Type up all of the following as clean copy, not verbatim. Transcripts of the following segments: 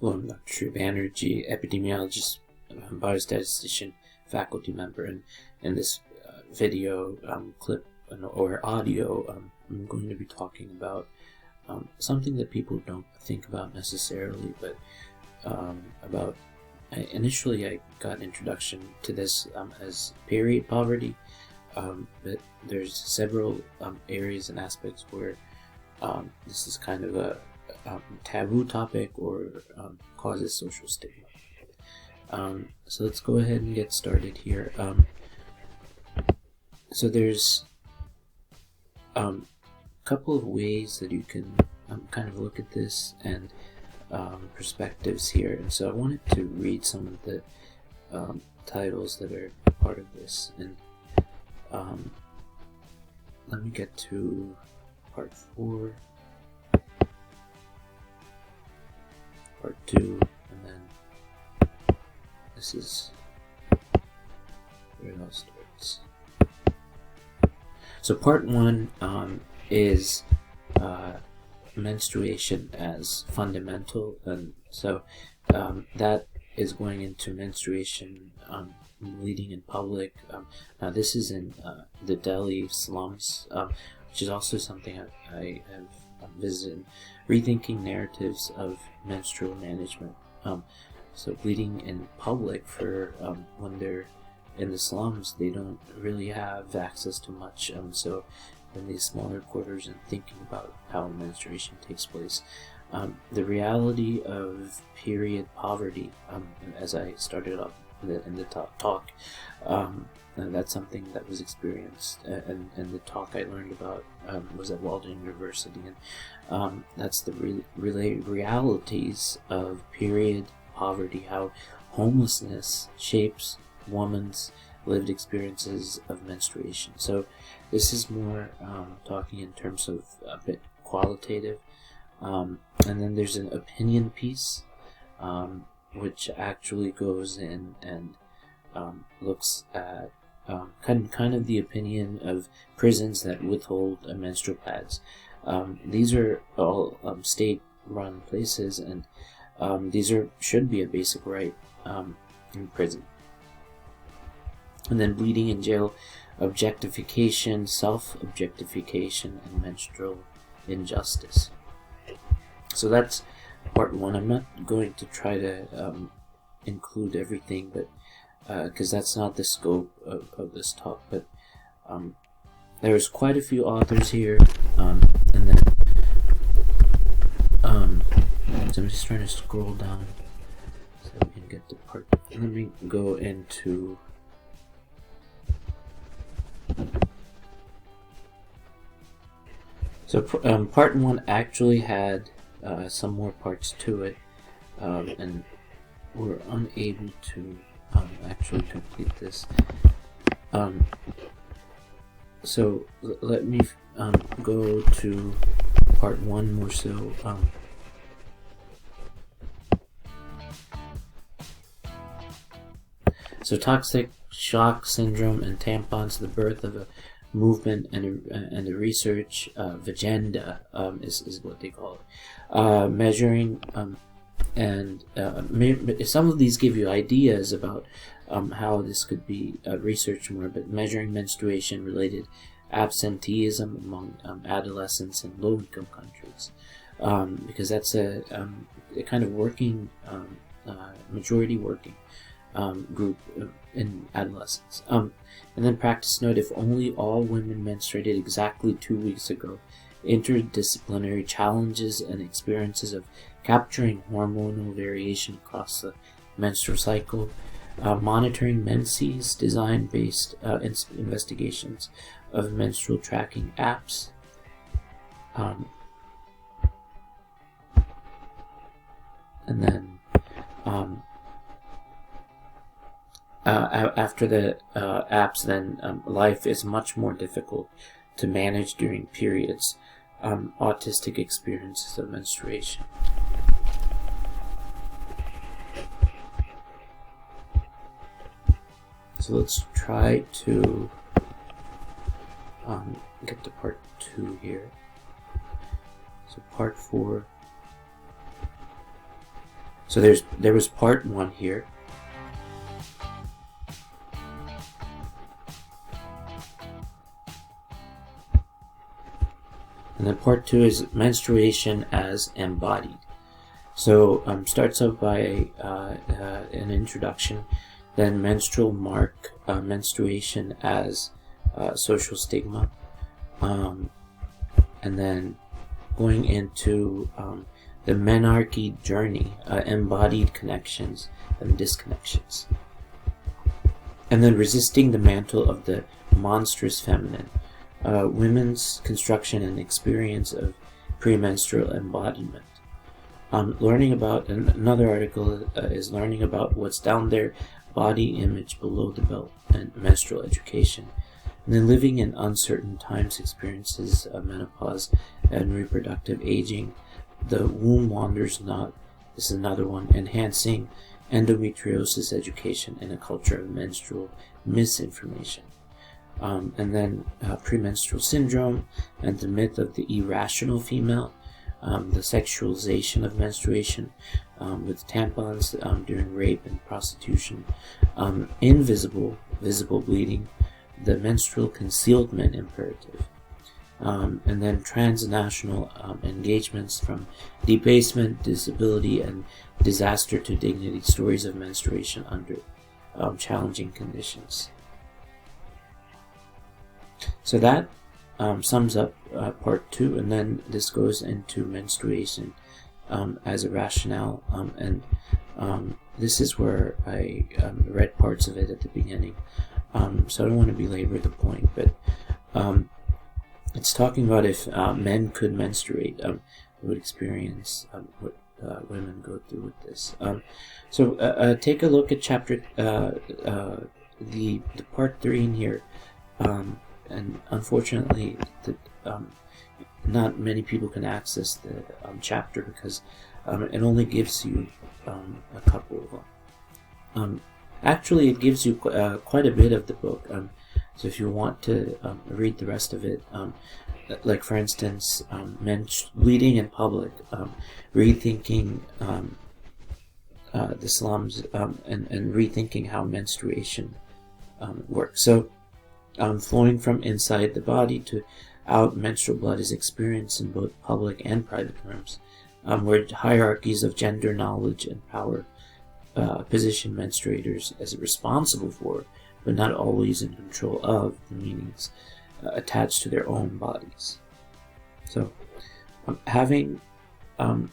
Hello, I'm Dr. Banerjee, epidemiologist, biostatistician, faculty member, and in this video clip or audio, I'm going to be talking about something that people don't think about necessarily, but initially I got an introduction to this as period poverty, but there's several areas and aspects where this is kind of a taboo topic or causes social stigma. So let's go ahead and get started here. So there's a couple of ways that you can kind of look at this and perspectives here, and so I wanted to read some of the titles that are part of this, and let me get to part 4, part 2, and then this is where it all starts. So part 1 is menstruation as fundamental, and so that is going into menstruation, bleeding in public. Now this is in the Delhi slums, which is also something I have visited, rethinking narratives of menstrual management. So bleeding in public for when they're in the slums, they don't really have access to much, so in these smaller quarters and thinking about how menstruation takes place. The reality of period poverty, as I started off in the talk, that's something that was experienced, and the talk I learned about was at Walden University, and that's the realities of period poverty, how homelessness shapes women's lived experiences of menstruation. So this is more talking in terms of a bit qualitative, and then there's an opinion piece, which actually goes in and looks at kind of the opinion of prisons that withhold menstrual pads. These are all state-run places, and these should be a basic right in prison. And then bleeding in jail, objectification, self-objectification, and menstrual injustice. So that's part 1. I'm not going to try to include everything, but because that's not the scope of this talk. But there's quite a few authors here, and then so I'm just trying to scroll down so we can get to part. Let me go into. So part 1 actually had some more parts to it, and we're unable to actually complete this. So let me go to part 1 more so. So toxic shock syndrome and tampons, the birth of a movement and a research agenda is what they call it. Measuring and some of these give you ideas about how this could be researched more, but measuring menstruation related absenteeism among adolescents in low-income countries, because that's a kind of working majority working group in adolescence. And then practice note, if only all women menstruated exactly 2 weeks ago, interdisciplinary challenges and experiences of capturing hormonal variation across the menstrual cycle, monitoring menses, design-based investigations of menstrual tracking apps, and then after the apps, then life is much more difficult to manage during periods, autistic experiences of menstruation. So let's try to get to part 2 here. So part 4 So there was part 1 here. And then part 2 is menstruation as embodied. So starts off by an introduction, then menstrual mark, menstruation as social stigma, and then going into the menarche journey, embodied connections and disconnections, and then resisting the mantle of the monstrous feminine, women's construction and experience of premenstrual embodiment. Learning about, another article is learning about what's down there, body image below the belt, and menstrual education. And then living in uncertain times, experiences of menopause and reproductive aging. The womb wanders not. This is another one. Enhancing endometriosis education in a culture of menstrual misinformation. And then premenstrual syndrome and the myth of the irrational female. The sexualization of menstruation with tampons during rape and prostitution. Visible bleeding. The menstrual concealment imperative. And then transnational engagements from debasement, disability, and disaster to dignity, stories of menstruation under challenging conditions. So that sums up part 2, and then this goes into menstruation as a rationale, and this is where I read parts of it at the beginning, so I don't want to belabor the point, but it's talking about if men could menstruate, they would experience what women go through with this. So take a look at chapter, the part 3 in here, and unfortunately, not many people can access the chapter because it only gives you a couple of them. Actually, it gives you quite a bit of the book. So if you want to read the rest of it, like for instance, bleeding in public, rethinking the slums, and rethinking how menstruation works. So flowing from inside the body to out, menstrual blood is experienced in both public and private rooms, where hierarchies of gender knowledge and power position menstruators as responsible for, but not always in control of, the meanings attached to their own bodies. So having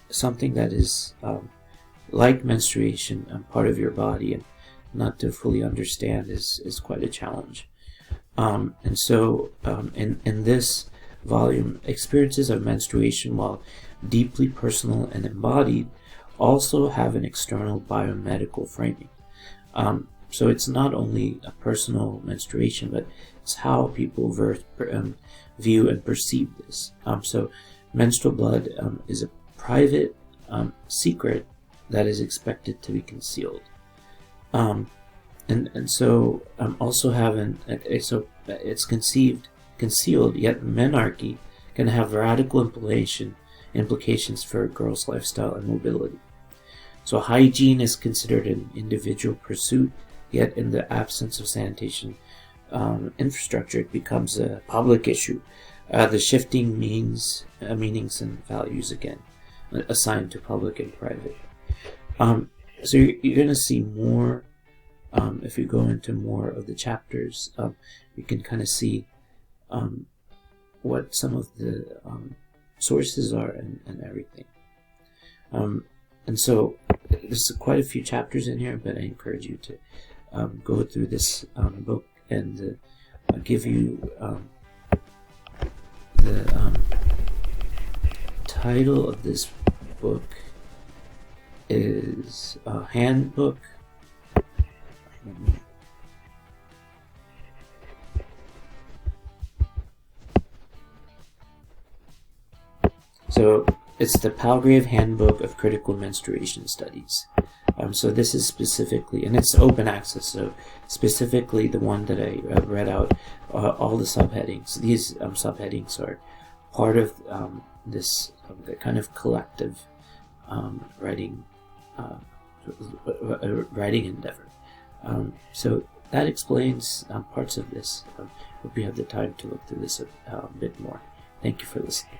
something that is like menstruation part of your body and not to fully understand is quite a challenge. And so in this volume, experiences of menstruation, while deeply personal and embodied, also have an external biomedical framing. So it's not only a personal menstruation, but it's how people view and perceive this. So menstrual blood is a private secret that is expected to be concealed. And so also so it's concealed, yet menarche can have radical implications for a girl's lifestyle and mobility. So hygiene is considered an individual pursuit, yet in the absence of sanitation infrastructure, it becomes a public issue. The shifting meanings and values again assigned to public and private. So you're going to see more. If you go into more of the chapters, you can kind of see what some of the sources are and everything. And so there's quite a few chapters in here, but I encourage you to go through this book, and give you the title of this book is Handbook. So it's the Palgrave Handbook of Critical Menstruation Studies. So this is specifically, and it's open access, so specifically the one that I read out, all the subheadings. These subheadings are part of this the kind of collective writing writing endeavor. So that explains parts of this. Hope you have the time to look through this a bit more. Thank you for listening.